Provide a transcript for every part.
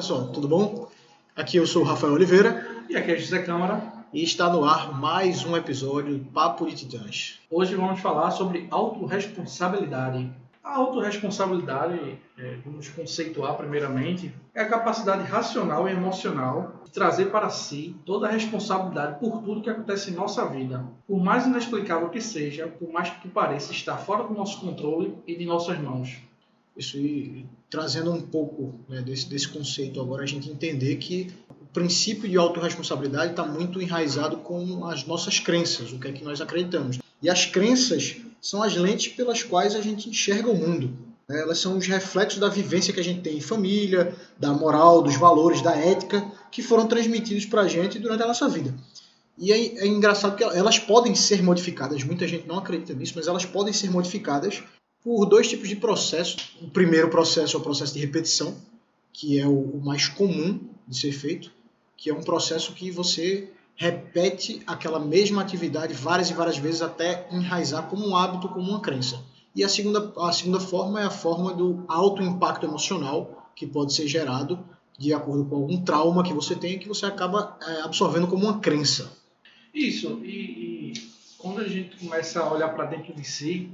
pessoal, tudo bom? Aqui eu sou o Rafael Oliveira. E aqui é José Câmara. E está no ar mais um episódio do Papo de Titãs. Hoje vamos falar sobre autorresponsabilidade. A autorresponsabilidade, vamos conceituar primeiramente, é a capacidade racional e emocional de trazer para si toda a responsabilidade por tudo que acontece em nossa vida. Por mais inexplicável que seja, por mais que pareça estar fora do nosso controle e de nossas mãos. Isso, e trazendo um pouco desse conceito agora, a gente entender que o princípio de autorresponsabilidade está muito enraizado com as nossas crenças, o que é que nós acreditamos. E as crenças são as lentes pelas quais a gente enxerga o mundo. Elas são os reflexos da vivência que a gente tem em família, da moral, dos valores, da ética, que foram transmitidos para a gente durante a nossa vida. E é engraçado que elas podem ser modificadas, muita gente não acredita nisso, mas elas podem ser modificadas por dois tipos de processos. O primeiro processo é o processo de repetição, que é o mais comum de ser feito, que é um processo que você repete aquela mesma atividade várias e várias vezes até enraizar como um hábito, como uma crença. E a segunda forma é a forma do alto impacto emocional, que pode ser gerado de acordo com algum trauma que você tem, que você acaba absorvendo como uma crença. Isso, e quando a gente começa a olhar para dentro de si,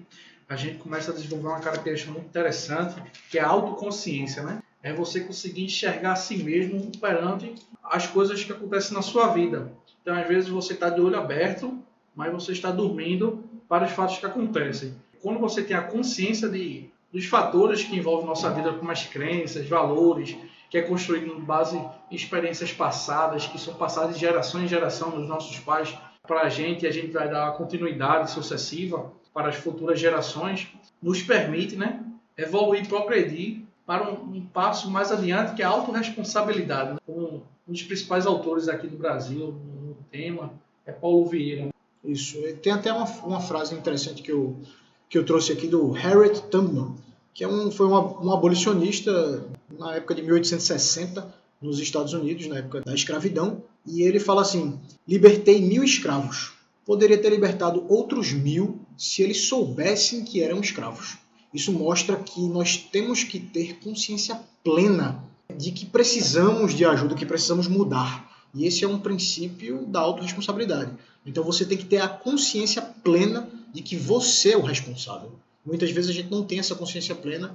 a gente começa a desenvolver uma característica muito interessante, que é a autoconsciência, né? É você conseguir enxergar a si mesmo perante as coisas que acontecem na sua vida. Então, às vezes, você está de olho aberto, mas você está dormindo para os fatos que acontecem. Quando você tem a consciência dos fatores que envolvem nossa vida, como as crenças, valores, que é construído com base em experiências passadas, que são passadas de geração em geração dos nossos pais para a gente, e a gente vai dar continuidade sucessiva para as futuras gerações, nos permite, né, evoluir e progredir para um passo mais adiante, que é a autorresponsabilidade. Né? Um dos principais autores aqui do Brasil no tema é Paulo Vieira. Isso, tem até uma frase interessante que eu trouxe aqui do Harriet Tubman, que foi um abolicionista na época de 1860 nos Estados Unidos, na época da escravidão, e ele fala assim: libertei 1000 escravos, poderia ter libertado outros 1000 se eles soubessem que eram escravos. Isso mostra que nós temos que ter consciência plena de que precisamos de ajuda, que precisamos mudar. E esse é um princípio da autorresponsabilidade. Então você tem que ter a consciência plena de que você é o responsável. Muitas vezes a gente não tem essa consciência plena.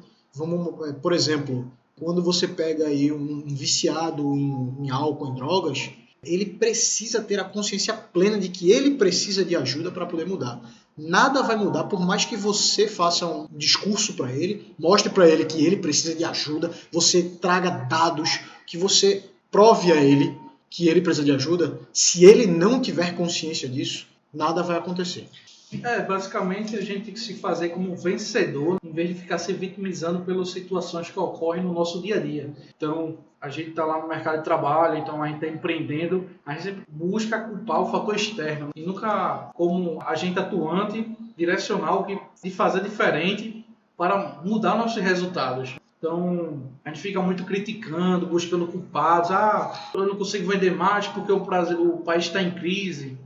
Por exemplo, quando você pega aí um viciado em álcool, em drogas, ele precisa ter a consciência plena de que ele precisa de ajuda para poder mudar. Nada vai mudar por mais que você faça um discurso para ele, mostre para ele que ele precisa de ajuda, você traga dados, que você prove a ele que ele precisa de ajuda. Se ele não tiver consciência disso, nada vai acontecer. Basicamente a gente tem que se fazer como um vencedor, em vez de ficar se vitimizando pelas situações que ocorrem no nosso dia a dia. Então, a gente está lá no mercado de trabalho, então a gente está empreendendo, a gente sempre busca culpar o fator externo e nunca como agente atuante, direcional, de fazer diferente para mudar nossos resultados. Então, a gente fica muito criticando, buscando culpados. Eu não consigo vender mais porque o país está em crise.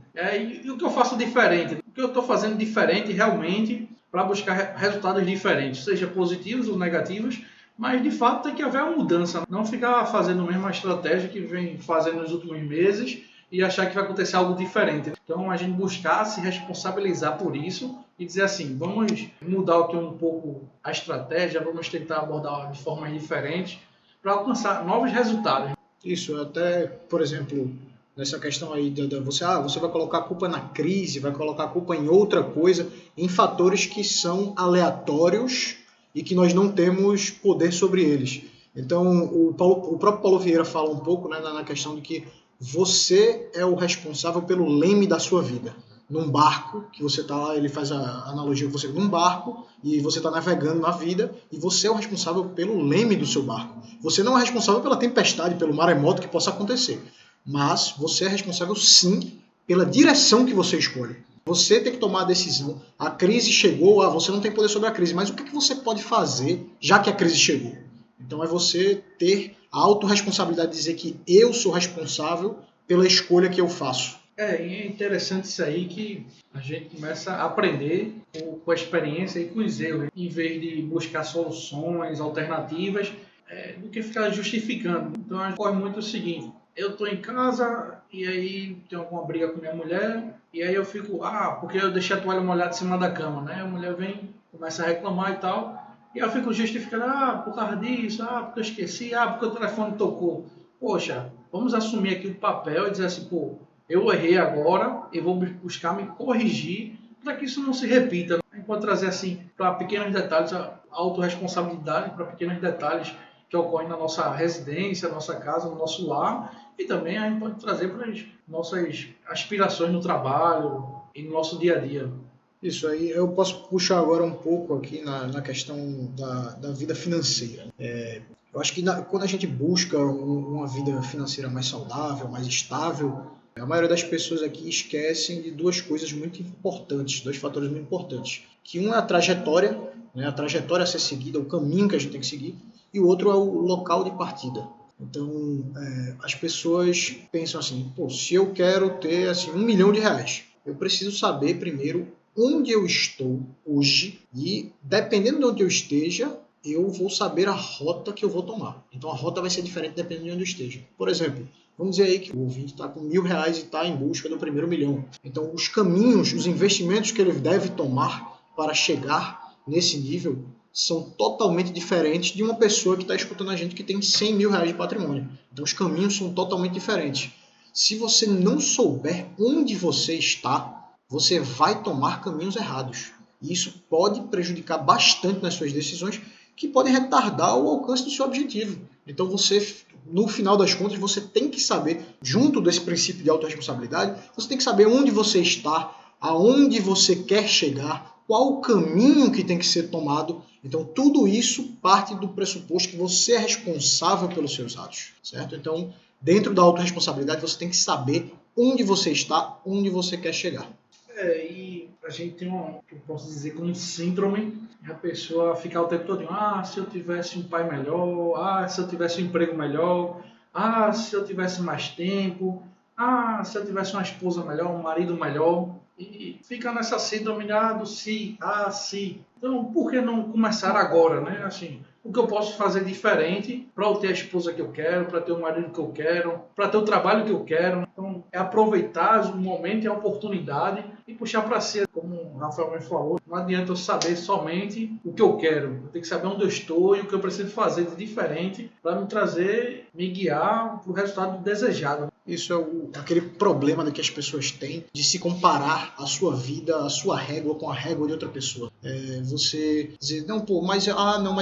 E o que eu faço diferente? O que eu estou fazendo diferente realmente para buscar resultados diferentes, seja positivos ou negativos, mas de fato tem que haver uma mudança. Não ficar fazendo a mesma estratégia que vem fazendo nos últimos meses e achar que vai acontecer algo diferente. Então a gente buscar se responsabilizar por isso e dizer assim, vamos mudar aqui um pouco a estratégia, vamos tentar abordar de formas diferentes para alcançar novos resultados. Isso, até, por exemplo, nessa questão aí você vai colocar a culpa na crise, vai colocar a culpa em outra coisa, em fatores que são aleatórios e que nós não temos poder sobre eles. Então, o próprio Paulo Vieira fala um pouco, né, na questão de que você é o responsável pelo leme da sua vida. Num barco, que você está lá, ele faz a analogia com você num barco, e você está navegando na vida, e você é o responsável pelo leme do seu barco. Você não é responsável pela tempestade, pelo maremoto que possa acontecer. Mas você é responsável, sim, pela direção que você escolhe. Você tem que tomar a decisão. A crise chegou, você não tem poder sobre a crise, mas o que você pode fazer já que a crise chegou? Então é você ter a autorresponsabilidade de dizer que eu sou responsável pela escolha que eu faço. E é interessante isso aí, que a gente começa a aprender com a experiência e com os erros, em vez de buscar soluções alternativas, do que ficar justificando. Então ocorre muito o seguinte: eu estou em casa e aí tenho alguma briga com minha mulher e aí eu fico, porque eu deixei a toalha molhada em cima da cama, né? A mulher vem, começa a reclamar e tal, e eu fico justificando, por causa disso, porque eu esqueci, porque o telefone tocou. Poxa, vamos assumir aqui o papel e dizer assim, eu errei agora, eu vou buscar me corrigir para que isso não se repita. A gente pode trazer assim para pequenos detalhes, a autorresponsabilidade para pequenos detalhes que ocorrem na nossa residência, na nossa casa, no nosso lar, e também a gente pode trazer para as nossas aspirações no trabalho e no nosso dia a dia. Isso aí, eu posso puxar agora um pouco aqui na questão da vida financeira. Eu acho que quando a gente busca uma vida financeira mais saudável, mais estável, a maioria das pessoas aqui esquecem de duas coisas muito importantes, dois fatores muito importantes. Que um é a trajetória, né, a trajetória a ser seguida, o caminho que a gente tem que seguir, e o outro é o local de partida. Então, as pessoas pensam assim, se eu quero ter assim, R$1 milhão, eu preciso saber primeiro onde eu estou hoje e, dependendo de onde eu esteja, eu vou saber a rota que eu vou tomar. Então, a rota vai ser diferente dependendo de onde eu esteja. Por exemplo, vamos dizer aí que o ouvinte está com R$1.000 e está em busca do primeiro milhão. Então, os caminhos, os investimentos que ele deve tomar para chegar nesse nível são totalmente diferentes de uma pessoa que está escutando a gente que tem R$100 mil de patrimônio. Então, os caminhos são totalmente diferentes. Se você não souber onde você está, você vai tomar caminhos errados. E isso pode prejudicar bastante nas suas decisões, que podem retardar o alcance do seu objetivo. Então, no final das contas, você tem que saber, junto desse princípio de autorresponsabilidade, você tem que saber onde você está, aonde você quer chegar, qual o caminho que tem que ser tomado. Então, tudo isso parte do pressuposto que você é responsável pelos seus atos, certo? Então, dentro da autorresponsabilidade, você tem que saber onde você está, onde você quer chegar. E a gente tem eu posso dizer, como síndrome, a pessoa ficar o tempo todo, se eu tivesse um pai melhor, se eu tivesse um emprego melhor, se eu tivesse mais tempo, se eu tivesse uma esposa melhor, um marido melhor, e fica nessa síndrome do se. Então, por que não começar agora, né? Assim, o que eu posso fazer diferente para eu ter a esposa que eu quero, para ter o marido que eu quero, para ter o trabalho que eu quero. Então, é aproveitar o momento e a oportunidade e puxar para si. Como o Rafael me falou, não adianta eu saber somente o que eu quero. Eu tenho que saber onde eu estou e o que eu preciso fazer de diferente para me guiar para o resultado desejado. Isso é aquele problema que as pessoas têm de se comparar a sua vida, a sua régua com a régua de outra pessoa. Você dizer, mas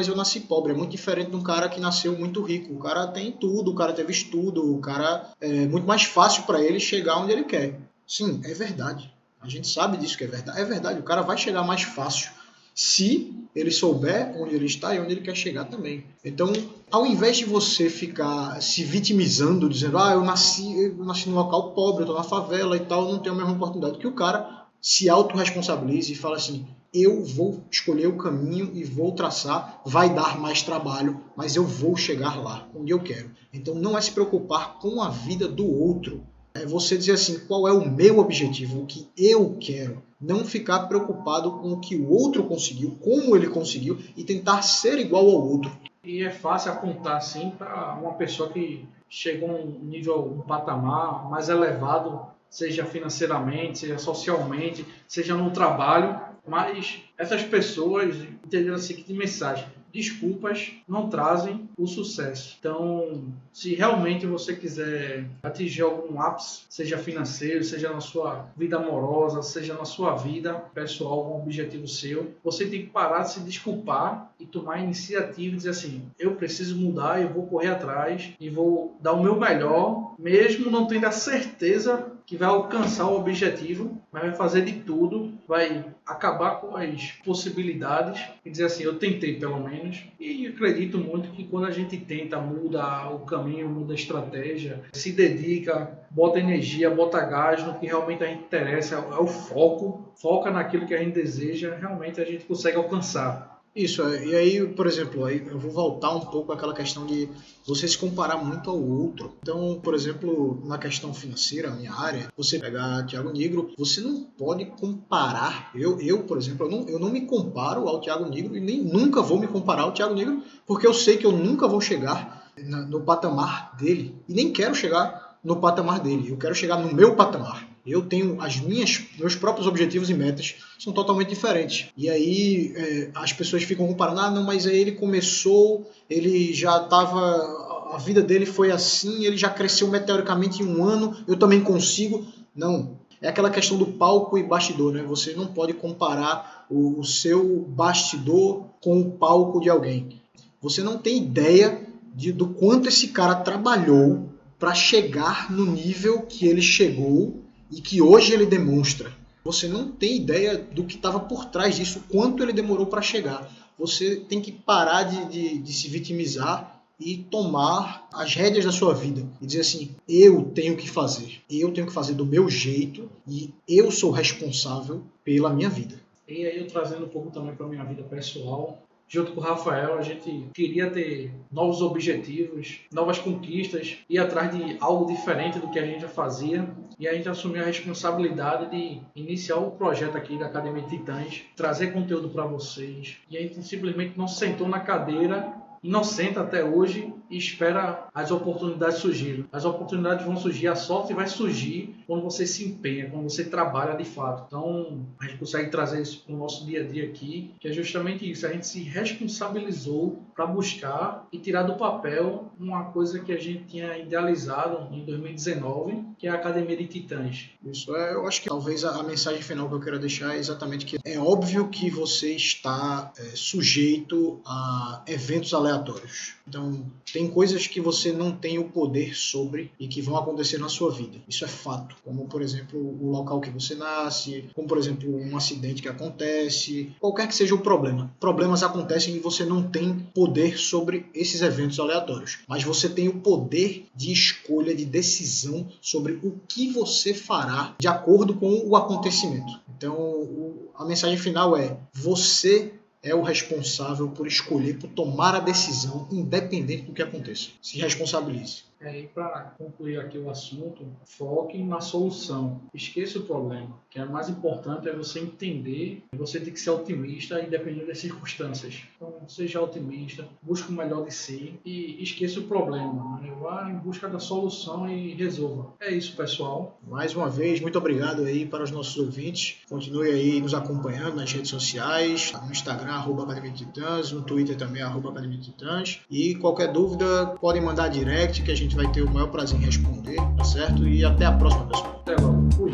eu nasci pobre, é muito diferente de um cara que nasceu muito rico. O cara tem tudo, o cara teve estudo, o cara é muito mais fácil para ele chegar onde ele quer. Sim, é verdade. A gente sabe disso que é verdade. É verdade, o cara vai chegar mais fácil se ele souber onde ele está e onde ele quer chegar também. Então, ao invés de você ficar se vitimizando, dizendo, eu nasci num local pobre, eu estou na favela e tal, não tenho a mesma oportunidade, que o cara se autorresponsabilize e fala assim, eu vou escolher o caminho e vou traçar, vai dar mais trabalho, mas eu vou chegar lá, onde eu quero. Então, não é se preocupar com a vida do outro. É você dizer assim, qual é o meu objetivo, o que eu quero. Não ficar preocupado com o que o outro conseguiu, como ele conseguiu, e tentar ser igual ao outro. E é fácil apontar assim para uma pessoa que chegou a um patamar mais elevado, seja financeiramente, seja socialmente, seja no trabalho, mas essas pessoas entenderam a seguinte mensagem: desculpas não trazem o sucesso. Então, se realmente você quiser atingir algum ápice, seja financeiro, seja na sua vida amorosa, seja na sua vida pessoal, algum objetivo seu, você tem que parar de se desculpar e tomar a iniciativa e dizer assim, eu preciso mudar, eu vou correr atrás e vou dar o meu melhor, mesmo não tendo a certeza que vai alcançar o objetivo, mas vai fazer de tudo, vai acabar com as possibilidades e dizer assim, eu tentei pelo menos. E acredito muito que quando a gente tenta, muda o caminho, muda a estratégia, se dedica, bota energia, bota gás no que realmente a gente interessa, é o foco, foca naquilo que a gente deseja, realmente a gente consegue alcançar. Isso, e aí, por exemplo, aí eu vou voltar um pouco àquela questão de você se comparar muito ao outro. Então, por exemplo, na questão financeira, a minha área, você pegar Thiago Nigro, você não pode comparar. Por exemplo, eu não me comparo ao Thiago Nigro e nem nunca vou me comparar ao Thiago Nigro, porque eu sei que eu nunca vou chegar no patamar dele e nem quero chegar no patamar dele. Eu quero chegar no meu patamar. Eu tenho meus próprios objetivos e metas são totalmente diferentes. E aí as pessoas ficam comparando, não, mas aí ele começou, ele já estava, a vida dele foi assim, ele já cresceu meteoricamente em um ano, eu também consigo. Não, é aquela questão do palco e bastidor, né? Você não pode comparar o seu bastidor com o palco de alguém. Você não tem ideia do quanto esse cara trabalhou para chegar no nível que ele chegou e que hoje ele demonstra. Você não tem ideia do que estava por trás disso, quanto ele demorou para chegar. Você tem que parar de se vitimizar e tomar as rédeas da sua vida e dizer assim, eu tenho que fazer do meu jeito e eu sou responsável pela minha vida. E aí eu trazendo um pouco também para a minha vida pessoal, junto com o Rafael, a gente queria ter novos objetivos, novas conquistas, ir atrás de algo diferente do que a gente já fazia. E a gente assumiu a responsabilidade de iniciar o projeto aqui da Academia Titãs, trazer conteúdo para vocês. E a gente simplesmente não sentou na cadeira e não senta até hoje e espera as oportunidades surgirem. As oportunidades vão surgir, a sorte vai surgir quando você se empenha, quando você trabalha de fato. Então, a gente consegue trazer isso para o nosso dia a dia aqui, que é justamente isso. A gente se responsabilizou para buscar e tirar do papel uma coisa que a gente tinha idealizado em 2019, que é a Academia de Titãs. Isso, eu acho que talvez a mensagem final que eu quero deixar é exatamente que é óbvio que você está sujeito a eventos aleatórios. Então, tem coisas que você não tem o poder sobre e que vão acontecer na sua vida. Isso é fato. Como, por exemplo, o local que você nasce, como, por exemplo, um acidente que acontece, qualquer que seja o problema. Problemas acontecem e você não tem poder sobre esses eventos aleatórios. Mas você tem o poder de escolha, de decisão sobre o que você fará de acordo com o acontecimento. Então, a mensagem final é: você é o responsável por escolher, por tomar a decisão, independente do que aconteça. Se responsabilize. E para concluir aqui o assunto, foque na solução. Esqueça o problema. O que é mais importante é você entender que você tem que ser otimista independente das circunstâncias. Então, seja otimista, busque o melhor de si e esqueça o problema. Vá em busca da solução e resolva. É isso, pessoal. Mais uma vez, muito obrigado aí para os nossos ouvintes. Continue aí nos acompanhando nas redes sociais, no Instagram, @Academia Titãs, no Twitter também, @Academia Titãs. E qualquer dúvida, podem mandar direct, que a gente vai ter o maior prazer em responder, tá certo? E até a próxima, pessoal. Até logo. Fui.